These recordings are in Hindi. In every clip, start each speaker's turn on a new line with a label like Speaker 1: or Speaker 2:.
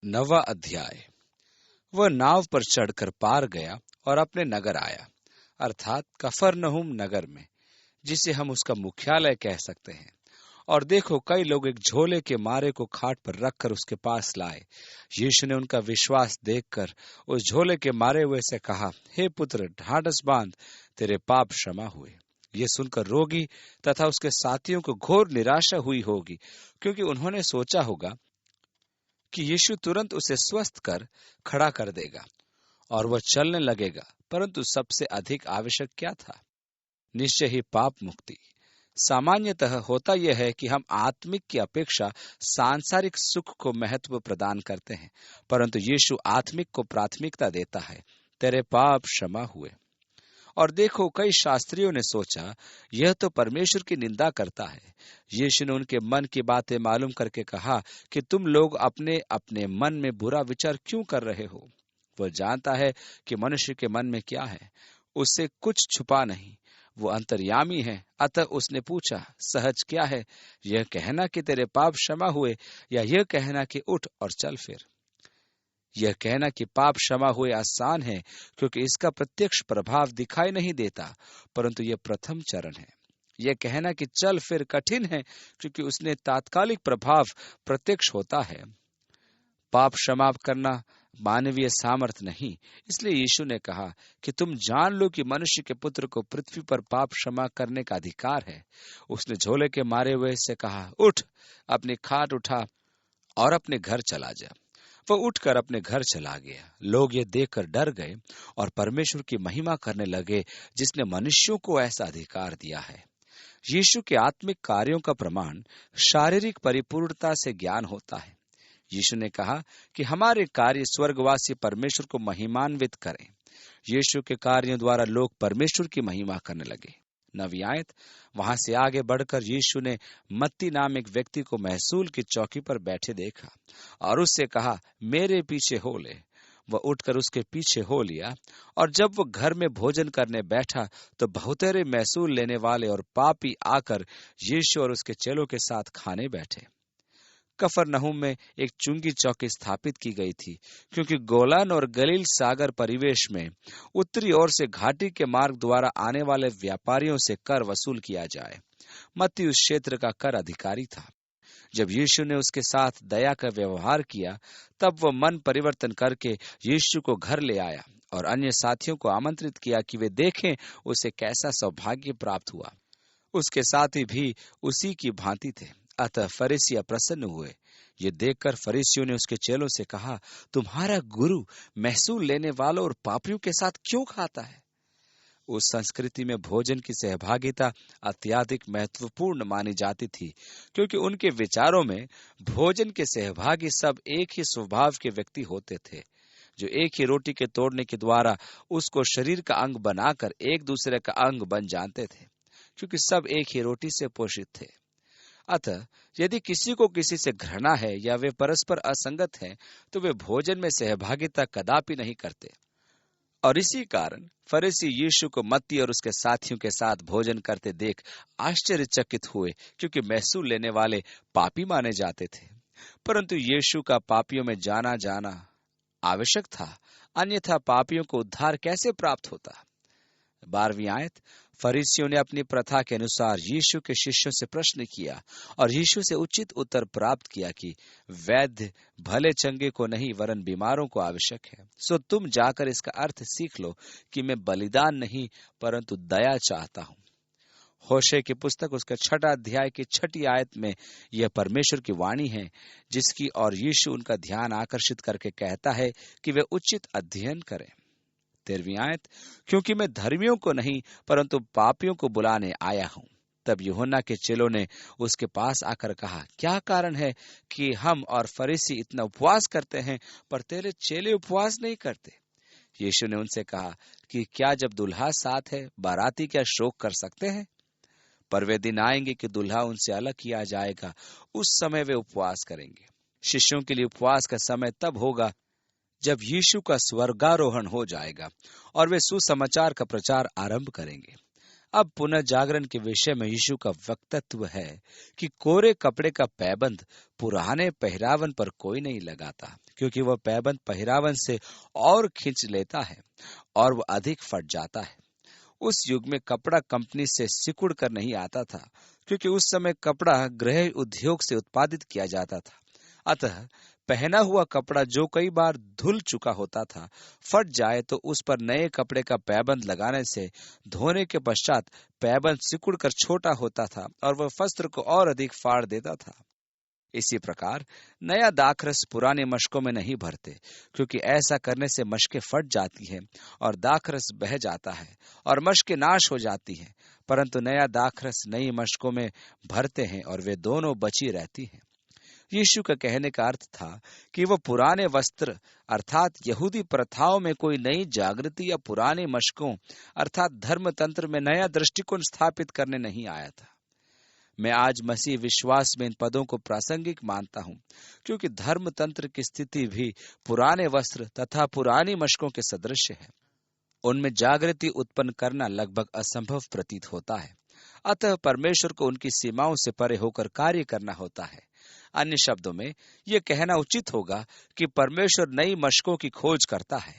Speaker 1: 9वां अध्याय। वह नाव पर चढ़कर पार गया और अपने नगर आया, अर्थात कफरनहूम नगर में, जिसे हम उसका मुख्यालय कह सकते हैं। और देखो, कई लोग एक झोले के मारे को खाट पर रखकर उसके पास लाए। यीशु ने उनका विश्वास देखकर उस झोले के मारे हुए से कहा, हे पुत्र, ढाढ़स बांध, तेरे पाप क्षमा हुए। ये सुनकर रोगी तथा उसके साथियों को घोर निराशा हुई होगी, क्योंकि उन्होंने सोचा होगा कि यीशु तुरंत उसे स्वस्थ कर खड़ा कर देगा और वह चलने लगेगा। परंतु सबसे अधिक आवश्यक क्या था? निश्चय ही पाप मुक्ति। सामान्यतः होता यह है कि हम आत्मिक की अपेक्षा सांसारिक सुख को महत्व प्रदान करते हैं, परंतु यीशु आत्मिक को प्राथमिकता देता है। तेरे पाप क्षमा हुए। और देखो, कई शास्त्रियों ने सोचा, यह तो परमेश्वर की निंदा करता है। यीशु ने उनके मन की बातें मालूम करके कहा कि तुम लोग अपने अपने मन में बुरा विचार क्यों कर रहे हो। वह जानता है कि मनुष्य के मन में क्या है, उससे कुछ छुपा नहीं। वो अंतर्यामी है। अतः उसने पूछा, सहज क्या है, यह कहना कि तेरे पाप क्षमा हुए, या यह कहना कि उठ और चल फिर? यह कहना कि पाप क्षमा हुए आसान है, क्योंकि इसका प्रत्यक्ष प्रभाव दिखाई नहीं देता, परंतु यह प्रथम चरण है। यह कहना कि चल फिर कठिन है, क्योंकि उसने तात्कालिक प्रभाव प्रत्यक्ष होता है। पाप क्षमा करना मानवीय सामर्थ नहीं। इसलिए यीशु ने कहा कि तुम जान लो कि मनुष्य के पुत्र को पृथ्वी पर पाप क्षमा करने का अधिकार है। उसने झोले के मारे हुए से कहा, उठ, अपनी खाट उठा और अपने घर चला जा। वह उठकर अपने घर चला गया। लोग ये देखकर डर गए और परमेश्वर की महिमा करने लगे, जिसने मनुष्यों को ऐसा अधिकार दिया है। यीशु के आत्मिक कार्यों का प्रमाण शारीरिक परिपूर्णता से ज्ञान होता है। यीशु ने कहा कि हमारे कार्य स्वर्गवासी परमेश्वर को महिमान्वित करें। यीशु के कार्यों द्वारा लोग परमेश्वर की महिमा करने लगे। 9वीं आयत। वहां से आगे बढ़कर यीशु ने मत्ती नाम एक व्यक्ति को महसूल की चौकी पर बैठे देखा और उससे कहा, मेरे पीछे हो ले। वह उठकर उसके पीछे हो लिया। और जब वह घर में भोजन करने बैठा तो बहुतेरे महसूल लेने वाले और पापी आकर यीशु और उसके चेलों के साथ खाने बैठे। कफरनहूम में एक चुंगी चौकी स्थापित की गई थी, क्योंकि गोलान और गलील सागर परिवेश में उत्तरी ओर से घाटी के मार्ग द्वारा आने वाले व्यापारियों से कर वसूल किया जाए। मत्ती उस क्षेत्र का कर अधिकारी था। जब यीशु ने उसके साथ दया का व्यवहार किया, तब वह मन परिवर्तन करके यीशु को घर ले आया और अन्य साथियों को आमंत्रित किया कि वे देखें उसे कैसा सौभाग्य प्राप्त हुआ। उसके साथी भी उसी की भांति थे। अतः फरीसी अप्रसन्न हुए। ये देखकर फरीसियों ने उसके चेलों से कहा, तुम्हारा गुरु महसूल लेने वालों और पापियों के साथ क्यों खाता है? उस संस्कृति में भोजन की सहभागिता अत्यधिक महत्वपूर्ण मानी जाती थी, क्योंकि उनके विचारों में भोजन के सहभागी सब एक ही स्वभाव के व्यक्ति होते थे, जो एक ही रोटी के तोड़ने के द्वारा उसको शरीर का अंग बनाकर एक दूसरे का अंग बन जानते थे, क्योंकि सब एक ही रोटी से पोषित थे। अतः यदि किसी को किसी से घृणा है या वे परस्पर असंगत हैं, तो वे भोजन में सहभागिता कदापि नहीं करते। और इसी कारण फरीसी यीशु को मत्ती और उसके साथियों के साथ भोजन करते देख आश्चर्यचकित हुए, क्योंकि महसूल लेने वाले पापी माने जाते थे। परंतु यीशु का पापियों में जाना जाना आवश्यक था, अन्यथा पापियों को उद्धार कैसे प्राप्त होता? 12वीं आयत। फरीसियों ने अपनी प्रथा के अनुसार यीशु के शिष्यों से प्रश्न किया और यीशु से उचित उत्तर प्राप्त किया कि वैद्य भले चंगे को नहीं वरन बीमारों को आवश्यक है। सो तुम जाकर इसका अर्थ सीख लो कि मैं बलिदान नहीं परंतु दया चाहता हूँ। होशे की पुस्तक उसका 6 अध्याय की 6 आयत में यह परमेश्वर की वाणी है, जिसकी और यीशु उनका ध्यान आकर्षित करके कहता है कि वे उचित अध्ययन करें। 13वीं आयत। क्योंकि मैं धर्मियों को नहीं परंतु पापियों को बुलाने आया हूं। तब यूहन्ना के चेलों ने उसके पास आकर कहा, क्या कारण है कि हम और फरीसी इतना उपवास करते हैं पर तेरे चेले उपवास नहीं करते? यीशु ने उनसे कहा कि क्या जब दुल्हा साथ है बाराती क्या शोक कर सकते हैं? पर वे दिन आएंगे कि दुल्हा उनसे अलग किया जाएगा, उस समय वे उपवास करेंगे। शिष्यों के लिए उपवास का समय तब होगा जब यीशु का स्वर्गारोहण हो जाएगा और वे सुसमाचार का प्रचार आरंभ करेंगे। अब पुनः जागरण के विषय में यीशु का वक्तव्य है कि कोरे कपड़े का पैबंद पुराने पहरावन पर कोई नहीं लगाता, क्योंकि वह पैबंद पहरावन से और खींच लेता है और वह अधिक फट जाता है। उस युग में कपड़ा कंपनी से सिकुड़ कर नहीं आता था, क्योंकि उस समय कपड़ा गृह उद्योग से उत्पादित किया जाता था। अतः पहना हुआ कपड़ा जो कई बार धुल चुका होता था, फट जाए तो उस पर नए कपड़े का पैबंद लगाने से धोने के पश्चात पैबंद सिकुड़ कर छोटा होता था और वह वस्त्र को और अधिक फाड़ देता था। इसी प्रकार नया दाखरस पुराने मशकों में नहीं भरते, क्योंकि ऐसा करने से मशकें फट जाती है और दाखरस बह जाता है और मशकें नाश हो जाती हैं, परंतु नया दाखरस नई मशकों में भरते हैं और वे दोनों बची रहती हैं। यीशु का कहने का अर्थ था कि वह पुराने वस्त्र अर्थात यहूदी प्रथाओं में कोई नई जागृति या पुराने मशकों अर्थात धर्म तंत्र में नया दृष्टिकोण स्थापित करने नहीं आया था। मैं आज मसीह विश्वास में इन पदों को प्रासंगिक मानता हूं, क्योंकि धर्म तंत्र की स्थिति भी पुराने वस्त्र तथा पुरानी मशकों के सदृश है। उनमें जागृति उत्पन्न करना लगभग असंभव प्रतीत होता है। अतः परमेश्वर को उनकी सीमाओं से परे होकर कार्य करना होता है। अन्य शब्दों में यह कहना उचित होगा कि परमेश्वर नई मशकों की खोज करता है।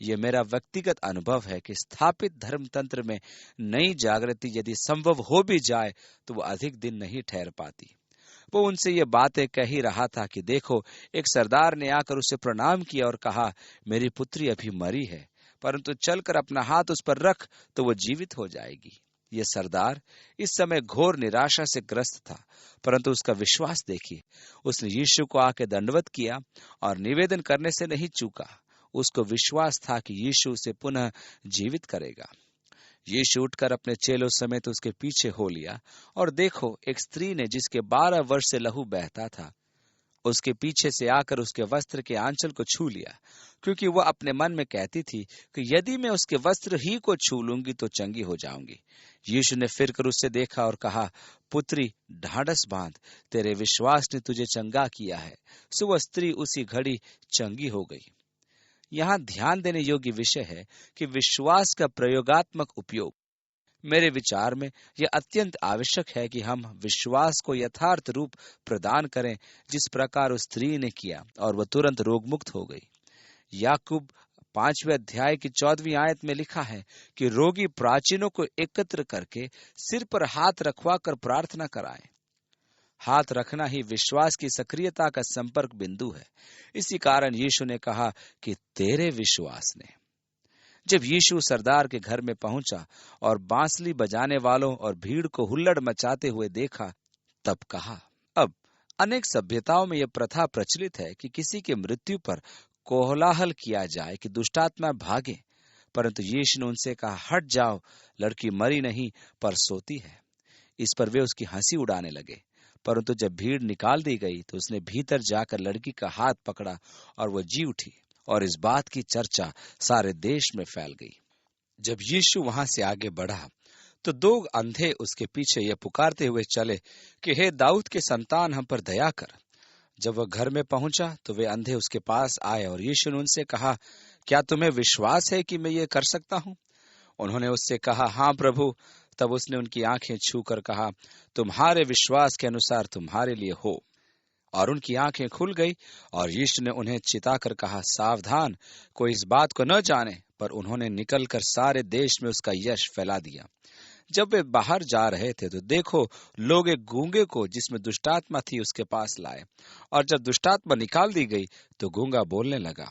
Speaker 1: यह मेरा व्यक्तिगत अनुभव है कि स्थापित धर्म तंत्र में नई जागृति यदि संभव हो भी जाए तो वह अधिक दिन नहीं ठहर पाती। वो उनसे ये बातें कह ही रहा था कि देखो, एक सरदार ने आकर उसे प्रणाम किया और कहा, मेरी पुत्री अभी मरी है, परंतु चलकर अपना हाथ उस पर रख तो वो जीवित हो जाएगी। ये सरदार इस समय घोर निराशा से ग्रस्त था, परंतु उसका विश्वास देखिए। उसने यीशु को आके दंडवत किया और निवेदन करने से नहीं चूका। उसको विश्वास था कि यीशु उसे पुनः जीवित करेगा। यीशु उठकर अपने चेलों समेत उसके पीछे हो लिया और देखो, एक स्त्री ने जिसके 12 वर्ष से लहू बहता था, उसके पीछे से आकर उसके वस्त्र के आंचल को छू लिया, क्योंकि वह अपने मन में कहती थी कि यदि मैं उसके वस्त्र ही को छू लूंगी तो चंगी हो जाऊंगी। यीशु ने फिरकर उससे देखा और कहा, पुत्री, ढाढ़स बांध, तेरे विश्वास ने तुझे चंगा किया है। सो वह स्त्री उसी घड़ी चंगी हो गई। यहाँ ध्यान देने योग्य विषय है कि विश्वास का प्रयोगात्मक उपयोग। मेरे विचार में यह अत्यंत आवश्यक है कि हम विश्वास को यथार्थ रूप प्रदान करें, जिस प्रकार उस स्त्री ने किया और वह तुरंत रोगमुक्त हो गई। याकूब 5वें अध्याय की 14वीं आयत में लिखा है कि रोगी प्राचीनों को एकत्र करके सिर पर हाथ रखवा कर प्रार्थना कराएं। हाथ रखना ही विश्वास की सक्रियता का संपर्क बिंदु है। इसी कारण यीशु ने कहा कि तेरे विश्वास ने। जब यीशु सरदार के घर में पहुंचा और बांसुरी बजाने वालों और भीड़ को हुल्लड़ मचाते हुए देखा, तब कहा। अब अनेक सभ्यताओं में यह प्रथा प्रचलित है कि किसी की मृत्यु पर कोलाहल किया जाए कि दुष्टात्मा भागे, परंतु यीशु ने उनसे कहा, हट जाओ, लड़की मरी नहीं पर सोती है। इस पर वे उसकी हंसी उड़ाने लगे, परंतु जब भीड़ निकाल दी गई तो उसने भीतर जाकर लड़की का हाथ पकड़ा और वह जी उठी, और इस बात की चर्चा सारे देश में फैल गई। जब यीशु वहां से आगे बढ़ा तो 2 अंधे उसके पीछे यह पुकारते हुए चले कि हे दाऊद के संतान, हम पर दया कर। जब वह घर में पहुंचा तो वे अंधे उसके पास आए और यीशु ने उनसे कहा, क्या तुम्हें विश्वास है कि मैं ये कर सकता हूं? उन्होंने उससे कहा, हाँ प्रभु। तब उसने उनकी आंखें छूकर कहा, तुम्हारे विश्वास के अनुसार तुम्हारे लिए हो। और उनकी आंखें खुल गई। और यीशु ने उन्हें चिताकर कहा, सावधान, कोई इस बात को न जाने। पर उन्होंने निकलकर सारे देश में उसका यश फैला दिया। जब वे बाहर जा रहे थे तो देखो, लोग एक गूंगे को जिसमें दुष्टात्मा थी उसके पास लाए, और जब दुष्टात्मा निकाल दी गई तो गूंगा बोलने लगा।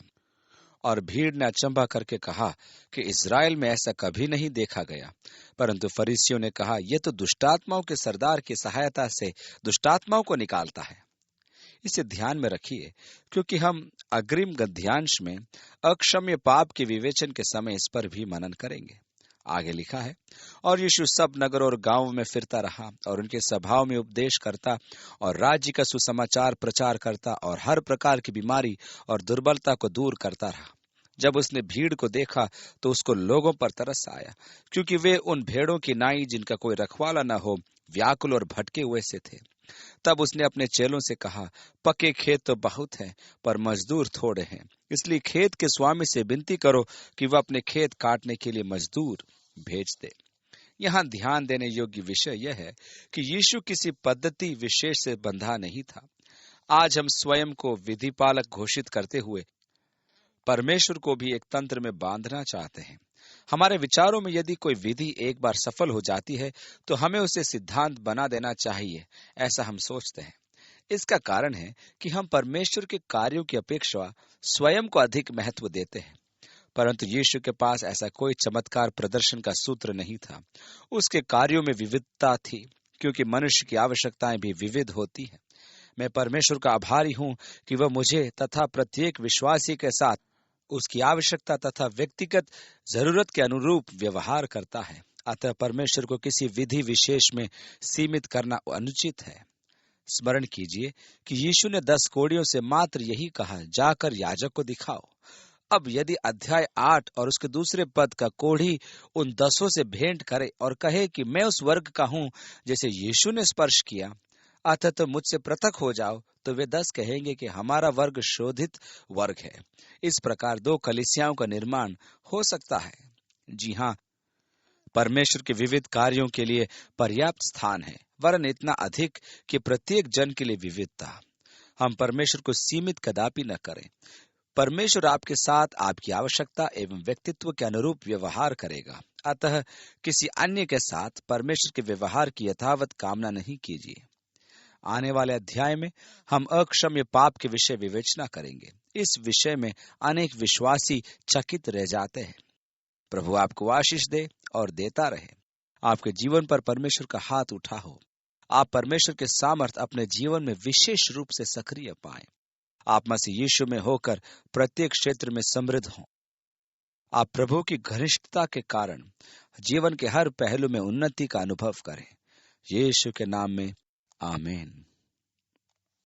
Speaker 1: और भीड़ ने अचंभा करके कहा कि इज़राइल में ऐसा कभी नहीं देखा गया। परंतु फरीसियों ने कहा, यह तो दुष्टात्माओं के सरदार की सहायता से दुष्टात्माओं को निकालता है। इसे ध्यान में रखिए, क्योंकि हम अग्रिम गद्यांश में अक्षम्य पाप के विवेचन के समय इस पर भी मनन करेंगे। आगे लिखा है, और यीशु सब नगरों और गांवों में फिरता रहा और उनके सभाओं में उपदेश करता और राज्य का सुसमाचार प्रचार करता और हर प्रकार की बीमारी और दुर्बलता को दूर करता रहा। जब उसने भीड़ को देखा तो उसको लोगों पर तरस आया, क्योंकि वे उन भेड़ों की नाई जिनका कोई रखवाला न हो, व्याकुल और भटके हुए से थे। तब उसने अपने चेलों से कहा, पके खेत तो बहुत हैं, पर मजदूर थोड़े हैं। इसलिए खेत के स्वामी से विनती करो कि वह अपने खेत काटने के लिए मजदूर भेज दे। यहाँ ध्यान देने योग्य विषय यह है कि यीशु किसी पद्धति विशेष से बंधा नहीं था। आज हम स्वयं को विधि पालक घोषित करते हुए परमेश्वर को भी एक तंत्र में बांधना चाहते हैं। हमारे विचारों में यदि कोई विधि एक बार सफल हो जाती है तो हमें उसे सिद्धांत बना देना चाहिए, ऐसा हम सोचते हैं। इसका कारण है कि हम परमेश्वर के कार्यों की अपेक्षा स्वयं को अधिक महत्व देते हैं। परंतु यीशु के पास ऐसा कोई चमत्कार प्रदर्शन का सूत्र नहीं था। उसके कार्यों में विविधता थी, क्योंकि मनुष्य की आवश्यकताएं भी विविध होती हैं। मैं परमेश्वर का आभारी हूं कि वह मुझे तथा प्रत्येक विश्वासी के साथ उसकी आवश्यकता तथा व्यक्तिगत जरूरत के अनुरूप व्यवहार करता है। अतः परमेश्वर को किसी विधि विशेष में सीमित करना अनुचित है। स्मरण कीजिए कि यीशु ने 10 कोढ़ियों से मात्र यही कहा, जाकर याजक को दिखाओ। अब यदि अध्याय 8 और उसके दूसरे पद का कोढ़ी उन 10 से भेंट करे और कहे कि मैं उस वर्ग का हूं जैसे यीशु ने स्पर्श किया, अतः तो मुझसे पृथक हो जाओ, तो वे 10 कहेंगे कि हमारा वर्ग शोधित वर्ग है। इस प्रकार 2 कलीसियाओं का निर्माण हो सकता है। जी हाँ, परमेश्वर के विविध कार्यों के लिए पर्याप्त स्थान है, वरन इतना अधिक कि प्रत्येक जन के लिए विविधता। हम परमेश्वर को सीमित कदापि न करें। परमेश्वर आपके साथ आपकी आवश्यकता एवं व्यक्तित्व के अनुरूप व्यवहार करेगा। अतः किसी अन्य के साथ परमेश्वर के व्यवहार की यथावत कामना नहीं कीजिए। आने वाले अध्याय में हम अक्षम्य पाप के विषय विवेचना करेंगे। इस विषय में अनेक विश्वासी चकित रह जाते हैं। प्रभु आपको आशीष दे और देता रहे। आपके जीवन पर परमेश्वर का हाथ उठा हो। आप परमेश्वर के सामर्थ अपने जीवन में विशेष रूप से सक्रिय पाएं। आप मसीह यीशु में होकर प्रत्येक क्षेत्र में समृद्ध हों। आप प्रभु की घनिष्ठता के कारण जीवन के हर पहलू में उन्नति का अनुभव करें। यीशु के नाम में आमीन।